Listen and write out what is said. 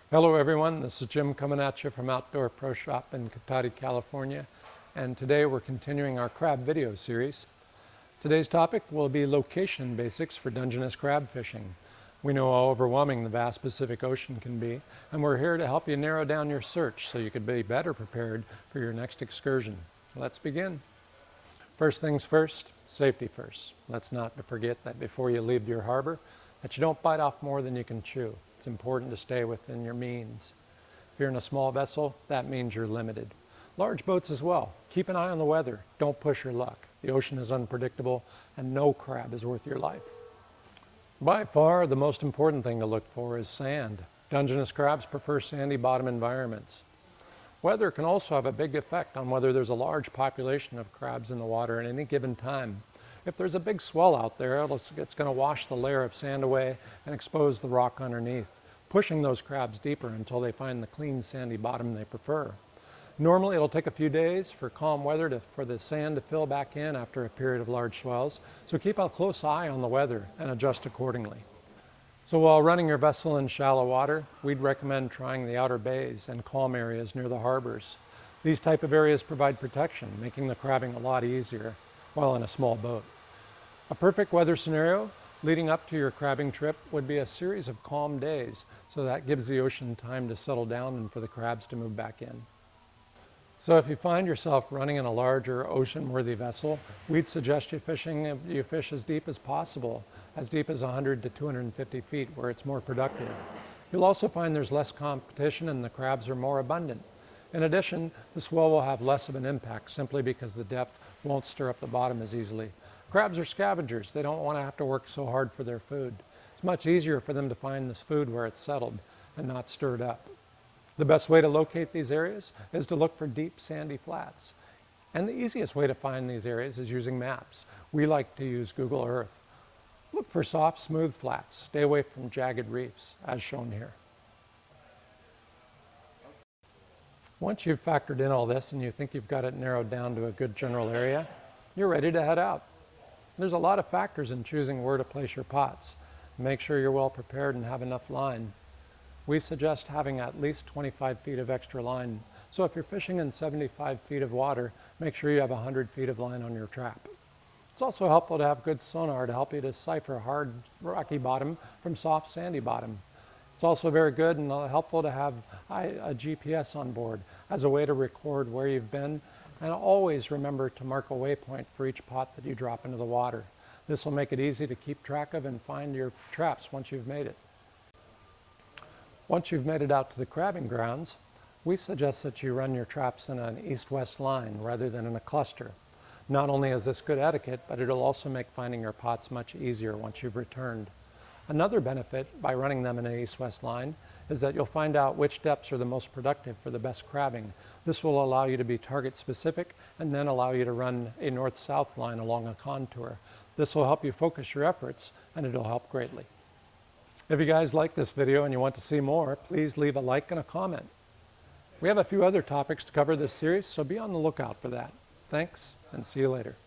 Hello everyone, this is Jim coming at you from Outdoor Pro Shop in Cotati, California, and today we're continuing our crab video series. Today's topic will be location basics for Dungeness crab fishing. We know how overwhelming the vast Pacific Ocean can be, and we're here to help you narrow down your search so you can be better prepared for your next excursion. Let's begin. First things first, safety first. Let's not forget that before you leave your harbor, that you don't bite off more than you can chew. It's important to stay within your means. If you're in a small vessel, that means you're limited. Large boats as well. Keep an eye on the weather. Don't push your luck. The ocean is unpredictable, and no crab is worth your life. By far, the most important thing to look for is sand. Dungeness crabs prefer sandy bottom environments. Weather can also have a big effect on whether there's a large population of crabs in the water at any given time. If there's a big swell out there, it's going to wash the layer of sand away and expose the rock underneath, pushing those crabs deeper until they find the clean sandy bottom they prefer. Normally it'll take a few days for calm weather for the sand to fill back in after a period of large swells, so keep a close eye on the weather and adjust accordingly. So while running your vessel in shallow water, we'd recommend trying the outer bays and calm areas near the harbors. These type of areas provide protection, making the crabbing a lot easier while in a small boat. A perfect weather scenario leading up to your crabbing trip would be a series of calm days, so that gives the ocean time to settle down and for the crabs to move back in. So if you find yourself running in a larger ocean-worthy vessel, we'd suggest you fish as deep as possible, as deep as 100 to 250 feet where it's more productive. You'll also find there's less competition and the crabs are more abundant. In addition, the swell will have less of an impact simply because the depth won't stir up the bottom as easily. Crabs are scavengers. They don't want to have to work so hard for their food. It's much easier for them to find this food where it's settled and not stirred up. The best way to locate these areas is to look for deep sandy flats. And the easiest way to find these areas is using maps. We like to use Google Earth. Look for soft, smooth flats. Stay away from jagged reefs, as shown here. Once you've factored in all this and you think you've got it narrowed down to a good general area, you're ready to head out. There's a lot of factors in choosing where to place your pots. Make sure you're well prepared and have enough line. We suggest having at least 25 feet of extra line. So if you're fishing in 75 feet of water, make sure you have 100 feet of line on your trap. It's also helpful to have good sonar to help you decipher hard rocky bottom from soft sandy bottom. It's also very good and helpful to have a GPS on board as a way to record where you've been, and always remember to mark a waypoint for each pot that you drop into the water. This will make it easy to keep track of and find your traps once you've made it. Once you've made it out to the crabbing grounds, we suggest that you run your traps in an east-west line rather than in a cluster. Not only is this good etiquette, but it'll also make finding your pots much easier once you've returned. Another benefit by running them in an east-west line is that you'll find out which depths are the most productive for the best crabbing. This will allow you to be target specific and then allow you to run a north-south line along a contour. This will help you focus your efforts and it'll help greatly. If you guys like this video and you want to see more, please leave a like and a comment. We have a few other topics to cover this series, so be on the lookout for that. Thanks, and see you later.